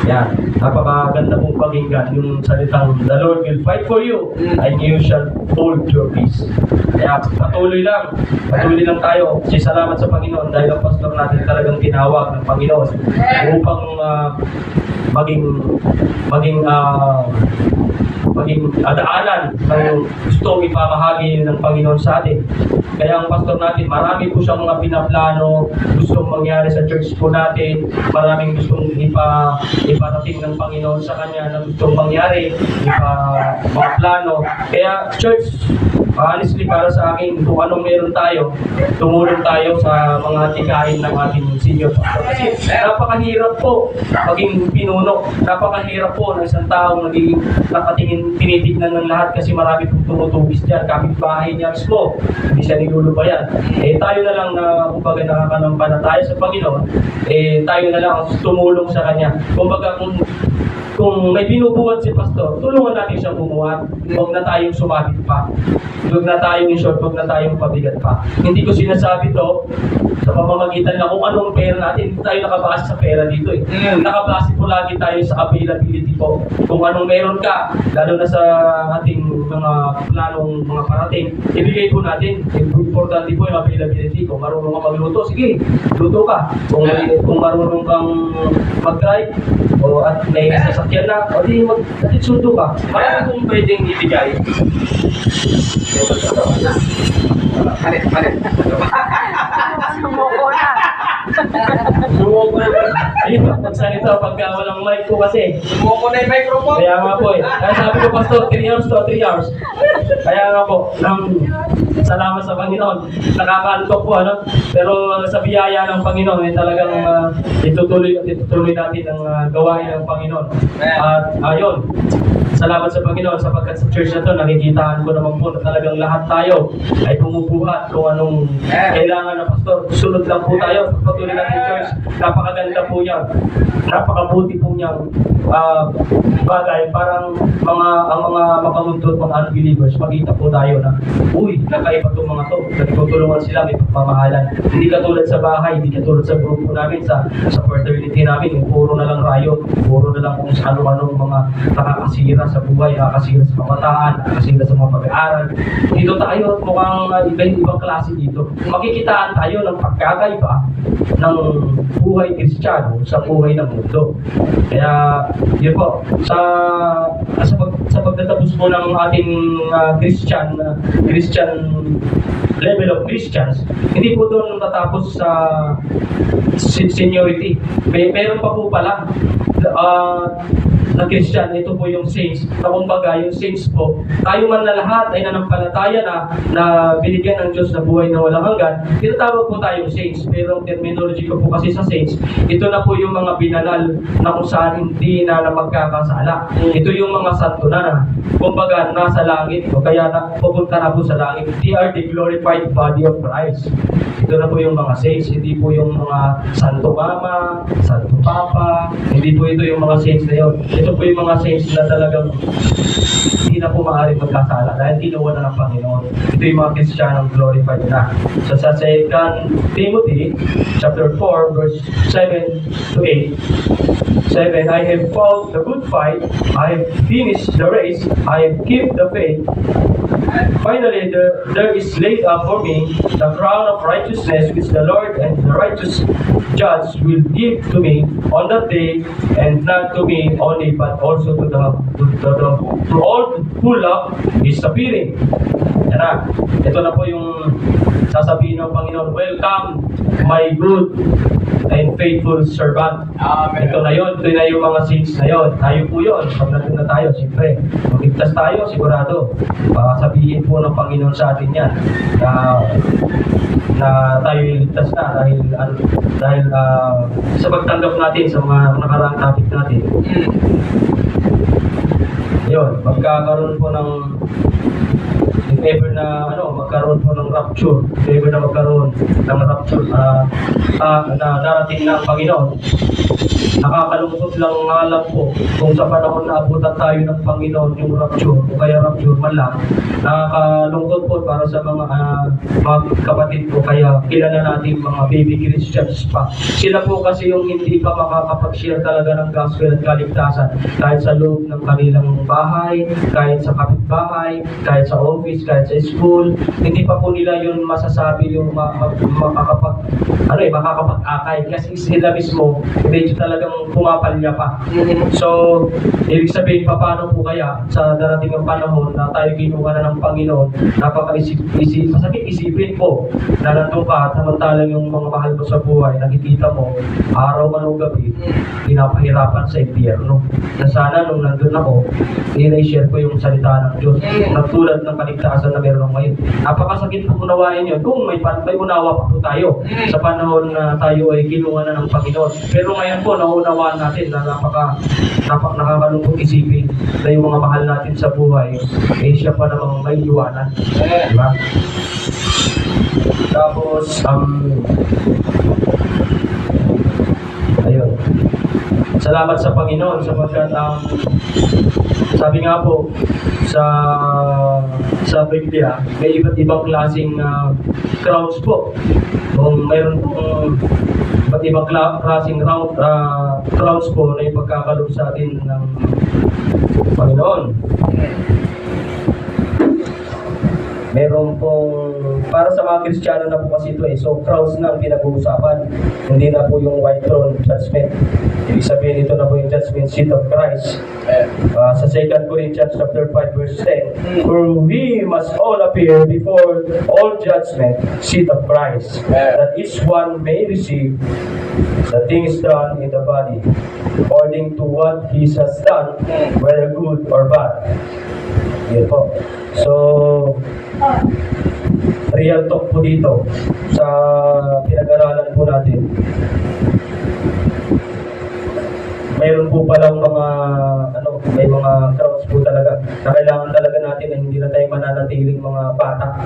Yan, napakaganda pong pakinggan yung salitang the Lord will fight for you and you shall hold your peace. Kaya patuloy lang tayo. Kasi salamat sa Panginoon dahil ang pastor natin talagang tinawag ng Panginoon upang maging adaanan ng gustong ipamahagi ng Panginoon sa atin. Kaya ang pastor natin, marami po siyang mga pinaplano, gustong mangyari sa church po natin, maraming gustong iparating ng Panginoon sa kanya na gustong mangyari, mga plano. Kaya church, honestly para sa akin, kung anong meron tayo, tumulong tayo sa mga tikain ng ating senior pastor. Kasi napakahirap po maging pinuno, napakahirap po ng isang taong naging tinitignan ng lahat kasi marami pong tumutubis dyan, kapitbahay niya mismo, hindi siya nilulubayan. Tayo na lang na kumbaga nakakanampalataya sa Panginoon, tayo na lang tumulong sa kanya. Kumbaga kung may binubuhat si pastor, tulungan natin siyang bumuhat. Huwag na tayong sumabit pa. Huwag na tayong short, huwag na tayong pabigat pa. Hindi ko sinasabi to sa pamamagitan na kung anong pera natin. Hindi tayo nakabase sa pera dito eh. Nakabase po lagi tayo sa availability po. Kung anong meron ka, lalo na sa ating mga planong mga parating, ibigay po natin. Importante po yung availability. Kung marunong ka magluto, sige, luto ka. Kung marunong kang mag-drive, at may sasakyan na, o di sundo ka. Marami kong pwedeng ibigay. Palit. Sumuko na. Sumuko na. Ayun, magsalita pagka walang mic ko kasi. Sumuko na yung microphone. Kaya nga po Kaya sabi ko, Pastor, 3 hours to 3 hours. Kaya nga po, salamat sa Panginoon. Nakakantok po, ano? Pero sa biyaya ng Panginoon, talagang itutuloy natin ang gawain ng Panginoon. At ayun, salamat sa Panginoon sapagkat sa church na to, nakikitaan ko naman po na talagang lahat tayo ay bumubuhat kung anong kailangan ng pastor. Sunod lang po tayo. Patuloy natin church. Napakaganda po yan. Napakabuti po niyang bagay. Parang ang mga makamundot, mga unbelievers, makita po tayo na, uy, nakaiba itong mga to. Nagtutulungan sila, may pagmamahalan. Hindi katulad sa bahay, hindi katulad sa grupo namin, sa fraternity namin, yung puro na lang riot, puro na lang kung ano-anong mga nakakasira sa buhay, nakakasira sa pamataan, nakakasira sa mga pag-aaral. Dito tayo, mukhang ibang klase dito. Makikitaan tayo ng pagkakaiba ng buhay Kristiyano sa buhay ng mundo. Kaya, yun po, sa pagtatapos po ng ating Christian level of Christians, hindi po doon tatapos sa seniority. Meron pa po pala na Christian, ito po yung saints. Na kumbaga, yung saints po, tayo man na lahat ay nanampalataya na binigyan ng Diyos na buhay na walang hanggan, tinatawag po tayong saints. Pero ang terminology ko po kasi sa saints, ito na po yung mga binanal na kung saan hindi na magkakasala. Ito yung mga santo na kumbaga, nasa langit, o kaya pupunta na po sa langit. They are the glorified body of Christ. Ito na po yung mga saints, hindi po yung mga Santo Mama, Santo Papa, hindi po ito yung mga saints na yun. Ito po yung mga saints na talagang hindi na po maaaring magkasala dahil ginawa na ng Panginoon. Ito yung mga Kristiyanong glorified na. So sa 2 Timothy chapter 4 verse 7 to 8, 7, I have fought the good fight, I have finished the race, I have kept the faith. Finally, there is laid up for me the crown of righteousness which the Lord and the righteous judge will give to me on that day, and not to me only, but also to all who love His appearing. Yan na. Ito na po yung sasabihin ng Panginoon, welcome, my good and faithful servant. Amen. Ito na yun. Ito na yung mga saints na yun. Tayo po yun. Pag nandun na tayo, siyempre, magligtas tayo, sigurado. Sabihin po ng Panginoon sa atin yan na tayo iligtas na dahil sa pagtanggap natin sa mga nakaraang topic natin. Yun, magkakaroon po ng if ever na magkaroon po ng rapture, if ever na magkaroon ng rapture na darating na ang Panginoon, nakakalungkot lang nga lang po kung sa panahon na abutan tayo ng Panginoon yung rapture o kaya rapture man lang, nakakalungkot po para sa mga kapatid ko, kaya kilala natin mga baby Christians pa. Sila po kasi yung hindi pa makakapag-share talaga ng gospel at kaligtasan kahit sa loob ng kanilang bahay, kahit sa kapitbahay, kahit sa office, kahit sa school. Hindi pa po nila yun masasabi yung makakapag-akay kasi sila mismo medyo talagang pumapalya pa. So, ibig sabihin paano po kaya sa darating ng panahon na tayo kinuha na ng Panginoon, masakit isipin po na nandun ka at samantalang yung mga mahal mo sa buhay, nakikita mo araw man o gabi, pinapahirapan sa impyerno. Na sana nung nandun ako, i-share ko yung salita ng Diyos na tulad ng kaligtasan na meron ngayon. Napakasakit po unawain yun kung may unawa pa po tayo sa panahon na tayo ay kinuha na ng Panginoon. Pero ngayon po, naunawaan natin na nakakalungkot isipin na yung mga mahal natin sa buhay, siya pa namang may iwanan. Diba? Tapos, ayun. Salamat sa Panginoon sapagkat sabi nga po sa Biblia, may iba't ibang klaseng crowds po. Kung mayroon pong iba't ibang klaseng crowds po na ipagkakalob sa atin ng Panginoon. Meron pong, para sa mga Kristiyano na po kasi ito so crowds na ang pinag-uusapan, hindi na po yung white throne judgment. Ibig sabihin ito na po yung judgment seat of Christ. Sa 2 Corinthians chapter 5 verse 10, for we must all appear before all judgment seat of Christ, that each one may receive the things done in the body, according to what he has done, whether good or bad. Yan po. So, real talk po dito sa pinag-aralan po natin. Mayroon po palang may mga crowds po talaga na kailangan talaga natin na hindi na tayo mananatiling mga bata.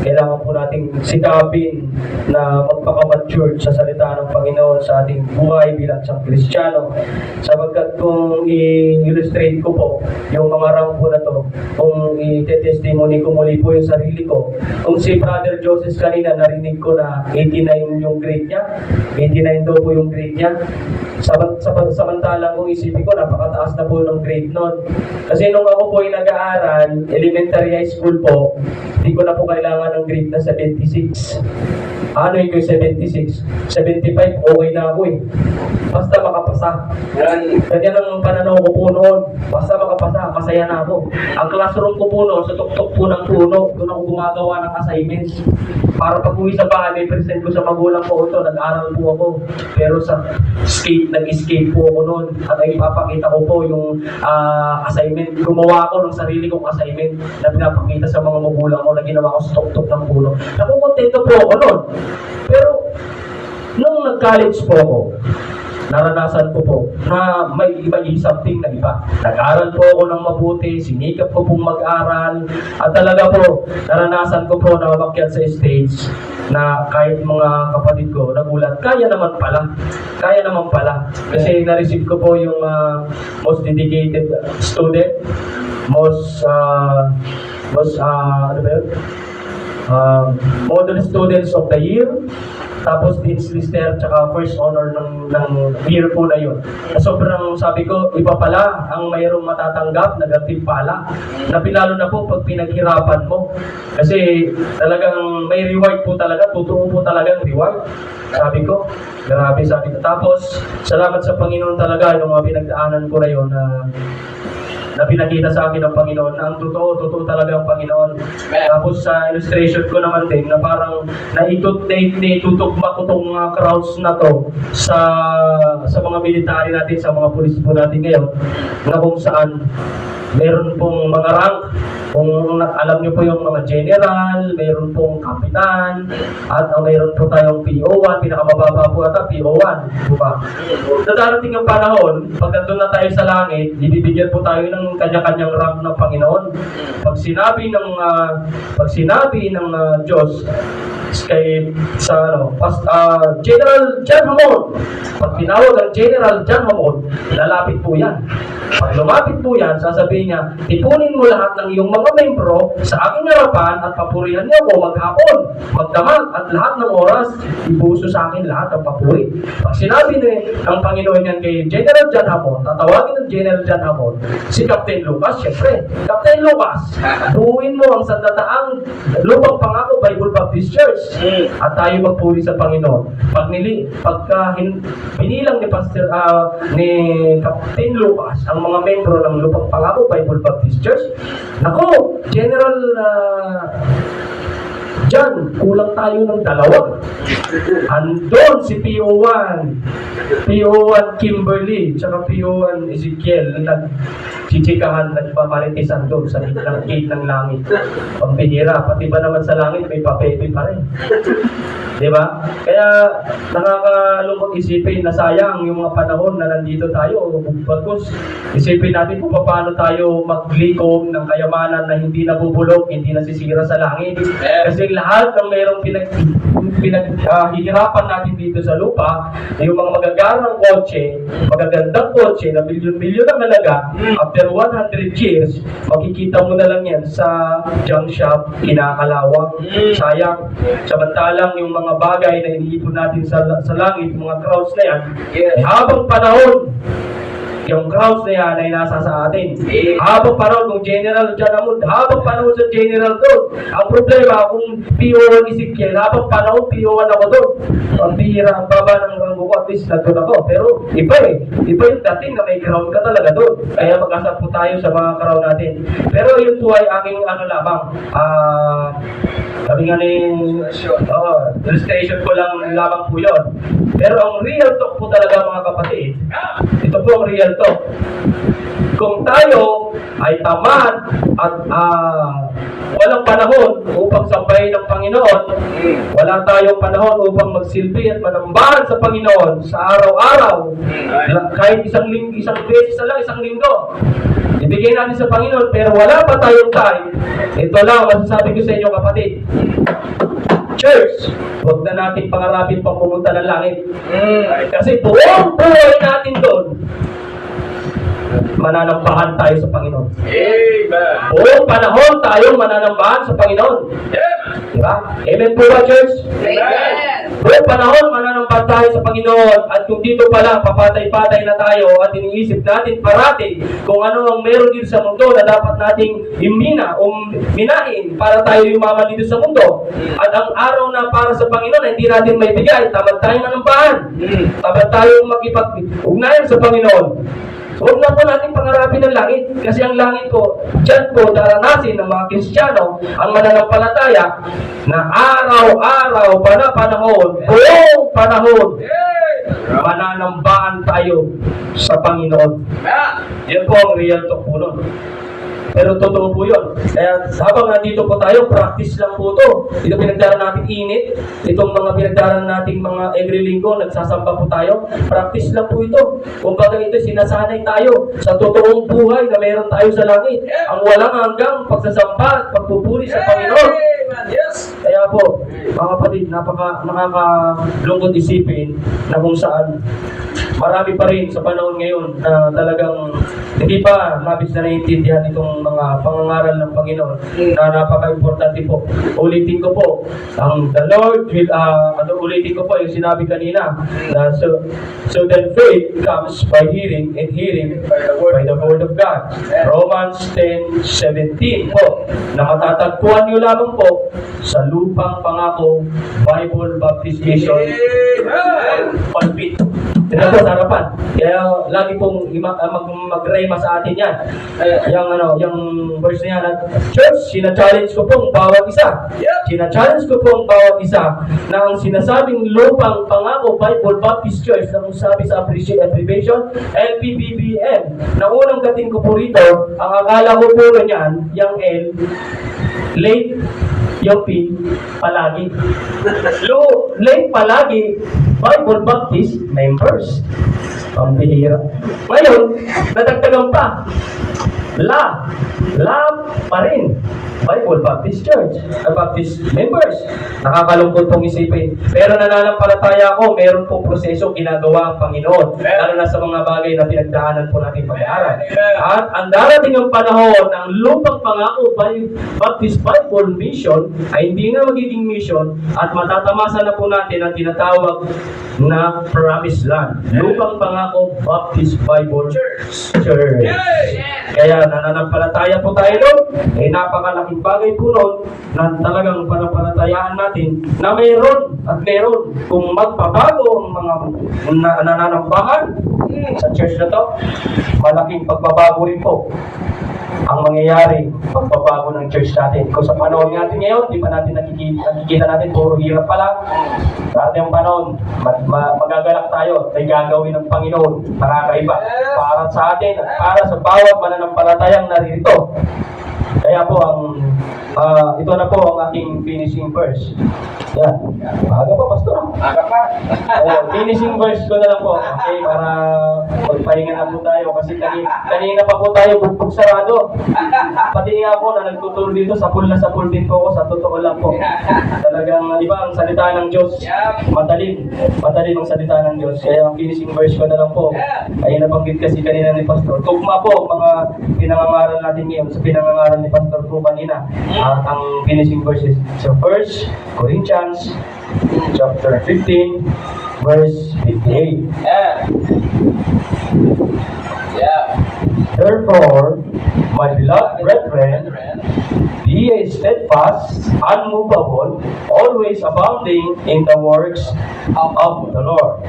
Kailangan po nating sikapin na magpaka-mature sa salita ng Panginoon sa ating buhay bilang isang Kristiyano. Sapagkat kung i-illustrate ko po yung mga rank po na to, kung i-testimony ko muli po yung sarili ko, kung si Brother Joseph kanina narinig ko na 89 yung grade niya, 89 daw po yung grade niya. Samantalang kung isipin ko, napakataas na po ng grade nun. Kasi nung ako po ay nag-aaral, elementary high school po, hindi ko na po kailangan ng grade na 76. Ano yung 76? 75, okay na ako eh. Basta makapasa. Ganyan ang pananaw ko po noon. Basta makapasa, masaya na ako. Ang classroom ko po noon, sa tuktok po ng puno, doon ako gumagawa ng assignments. Para pag uwi sa bahay, may present ko sa magulang ko ito, nag-aral po ako. Pero sa nag-escape po ako noon. At ay ipapakita ko po yung assignment. Gumawa ako ng sarili kong assignment na pinapakita sa mga magulang ko na ginawa ko sa tuktok ng puno. Nakukontento po ako noon. Pero, nung nag-college po ako, naranasan ko po na may something na iba. Nag-aral po ako ng mabuti, sinikap ko pong mag-aral, at talaga po, naranasan ko po na umakyat sa stage na kahit mga kapatid ko nagulat, kaya naman pala. Kasi na-receive ko po yung most dedicated student, model students of the year, tapos Dean's Lister, tsaka first honor ng year po na yun. Sobrang sabi ko, iba pala ang mayroong matatanggap na gantimpala, na pinalo na po pag pinaghirapan mo. Kasi talagang may reward po talaga, totoo po talagang reward. Sabi ko, grabe sabi ko. Tapos, salamat sa Panginoon talaga, yung mga pinagdaanan ko na yun na pinakita sa akin ng Panginoon na ang totoo talaga ang Panginoon. Tapos sa illustration ko naman din na parang naitutugma ko itong mga crowds na to sa mga military natin, sa mga pulis po natin ngayon, na kung saan meron pong mga rank Kung alam niyo po yung mga general, mayroon pong kapitan, at mayroon po tayong PO1, pinakamababa po ata, PO1. Po ba? Sa darating ang panahon, pag nandun na tayo sa langit, ibibigyan po tayo ng kanya-kanyang rank ng Panginoon. Pag sinabi ng Diyos, kay General John Hammond. Pag tinawag ang General John Hammond, lalapit po yan. Pag lumapit po yan, sasabihin niya, tipunin mo lahat ng iyong mga membro sa aking harapan at papurihan niyo ako maghapon, magdamag at lahat ng oras, ibuso sa akin lahat ng papuri. Pag sinabi ng Panginoon yan kay General John Hammond, tatawagin ng General John Hammond, si Captain Lucas, syempre, Captain Lucas, buuin mo ang sandataang lupang pangako Bible Baptist Church at tayo magpuri sa Panginoon. Binilang ni Captain Lucas ang mga membro ng Lupang Pangako Bible Baptist Church, nako, General John, kulang tayo ng 2. Andon si PO1 Kimberly, tsaka PO1 Ezekiel, nagchichikahan, nagpamaritisan doon sa gate ng langit. Pambihira, pati ba naman sa langit may papepe pa rin. Diba? Kaya nakakalungkot isipin na sayang yung mga panahon na nandito tayo. Bagkus, isipin natin kung paano tayo maglikom ng kayamanan na hindi nabubulok, hindi nasisira sa langit. Kasi lahat ng mayroong hihirapan natin dito sa lupa, yung mga magagarang kotse, magagandang kotse na milyon-milyon ang halaga, after 100 years, makikita mo na lang yan sa junk shop, kinakalawang. Sayang. Samantalang yung mga bagay na iniipon natin sa langit, mga crowds na yan, habang panahon, yung crowds na yan ay nasa sa atin. Habang panahon, kung General John Hammond, habang panahon sa General doon. Ang problema, kung PO1 Ezekiel, habang panahon, PO1 ako doon. Ang bihira, ang baba ng ranggo ko, at least na doon ako. Pero iba yung dating na may crown ka talaga doon. Kaya mag-asap po tayo sa mga crown natin. Pero yun po ay aking lamang. Sabi nga ni illustration ko lang lamang po yun. Pero ang real talk po talaga mga kapatid, ito po ang real talk. Kung tayo ay tamad at walang panahon upang sambahin ng Panginoon, wala tayong panahon upang magsilbi at manambahan sa Panginoon sa araw-araw, kahit isang beses na lang, isang linggo, ibigay natin sa Panginoon, pero wala pa tayong time. Ito lang masasabi ko sa inyo kapatid, church, huwag na natin pangarapin pang pumunta ng langit. Kasi buong buhay natin doon, mananambahan tayo sa Panginoon. Amen. Buong panahon tayong mananambahan sa Panginoon. Diba? Amen po ba, church? Amen. Buong panahon mananambahan tayo sa Panginoon. At kung dito pala, papatay-patay na tayo at iniisip natin parati kung ano ang meron dito sa mundo na dapat nating minahin para tayo yumaman dito sa mundo. At ang araw na para sa Panginoon hindi natin may bigay, tamad tayong manambahan. Tamad tayong makipag-ugnayan sa Panginoon. Huwag na po natin pangarapin ng langit. Kasi ang langit po, dyan po daranasin ng mga Kristiyano, ang mananampalataya, na araw-araw, panahon, buong panahon, mananambahan tayo sa Panginoon. Yan po ang real talk po nun. Pero totoo po yun. Kaya habang nandito po tayo, practice lang po ito. Ito pinagdaran natin init. Itong mga pinagdaran nating mga every linggo, nagsasamba po tayo. Practice lang po ito. Kung baga ito, sinasanay tayo sa totoong buhay na meron tayo sa langit. Ang walang hanggang pagsasamba at pagpupuri sa Panginoon. Kaya po, mga kapatid, nakakalungkot isipin na kung saan marami pa rin sa panahon ngayon na talagang hindi pa labis na naiintindihan itong mga pangangaral ng Panginoon na napaka-importante po. Ulitin ko po, ang the Lord will, ulitin ko po yung sinabi kanina, na so then faith comes by hearing, and hearing by the word of God. Romans 10:17 po, na matatagpuan nyo lamang po sa Lupang Pangako Bible Baptist Mission pulpit. Ito po sa harapan. Kaya lagi pong mag-rema sa atin yan. Yung verse niya na, Church, sina-challenge ko pong bawat isa. Sina-challenge ko pong bawat isa na ang sinasabing lupang pangako Bible Baptist Church na kung sabi sa abbreviation, LPBBM. Na unang dating ko po rito, ang akala ko po niyan, yung L, late, yung P, palagi. Late palagi, Bible Baptist members. Ang bihira. Ngayon, nadagdagan pa. La pa rin. Bible Baptist Church, Baptist members. Nakakalungkot pong isipin. Pero nananampalataya ako, meron pong proseso ginagawa ang Panginoon. Lalo na sa mga bagay na pinagdaanan po natin pag-aaral. At ang darating ang panahon ng lupang pangako Baptist Bible Mission ay hindi na magiging mission at matatamasa na po natin ang tinatawag na Promised Land. Lupang pangako Baptist Bible Church. Kaya nananampalataya po tayo doon. Napakalaking bagay po noon na talagang panampalatayaan natin na mayroon at mayroon kung magpabago ang mga nananambahan sa church na to, malaking pagbabago rin po ang mangyayari pagbabago ng church natin. Kung sa panahon natin ngayon, di pa natin nakikita natin, puro hirap pa lang. Sa ating panahon, magagalak tayo, may gagawin ng Panginoon, nakakaiba. Para sa atin, at para sa bawat mananampalatayang naririto. Kaya po, ito na po ang aking finishing verse. Yan. Maaga pa, Pastor. Aga pa. Finishing verse ko na lang po. Okay, para magpahinga na po tayo. Kasi kanina pa po tayo bugbog sarado. Pati nga po na nagtuturo dito, sapul na sapul din po ako. Sa totoo lang po. Talagang, di ba, ang salita ng Diyos, madaling ang salita ng Diyos. Kaya ang finishing verse ko na lang po. Ay nabanggit kasi kanina ni Pastor. Tugma po, mga pinangangaral natin ngayon sa pinangangaral ni Pastor po kanina. Ang finishing verses sa 1 Corinthians chapter 15 verse 58. Therefore, my beloved brethren, be ye steadfast, unmovable, always abounding in the works of the Lord.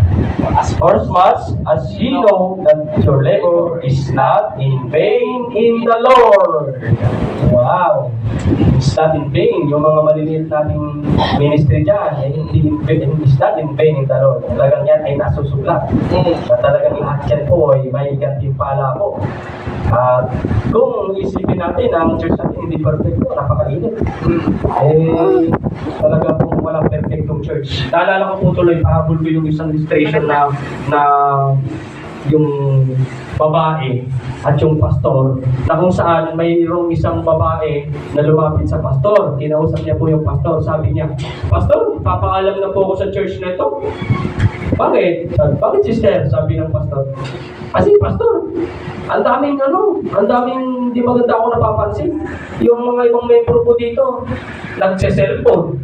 For as much as ye know that your labor is not in vain in the Lord. Wow! It's not in vain. Yung mga maliliit nating ministry dyan, it's not in vain in the Lord. Talagang yan ay nasusuglat. Na talagang lahat yan po ay may gantimpala po. At kung isipin natin ang church natin hindi perfecto, napakainit. Talaga po walang perfectong church. Naalala ko po tuloy, pahabol ko yung isang illustration na yung babae at yung pastor, na kung saan mayroong isang babae na lumapit sa pastor. Kinausap niya po yung pastor. Sabi niya, Pastor, papaalam na po ako sa church na ito. Bakit? Bakit sister? Sabi ng pastor. Kasi pastor, ang daming di maganda ako napapansin. Yung mga ibang membro po dito, nagse-cellphone.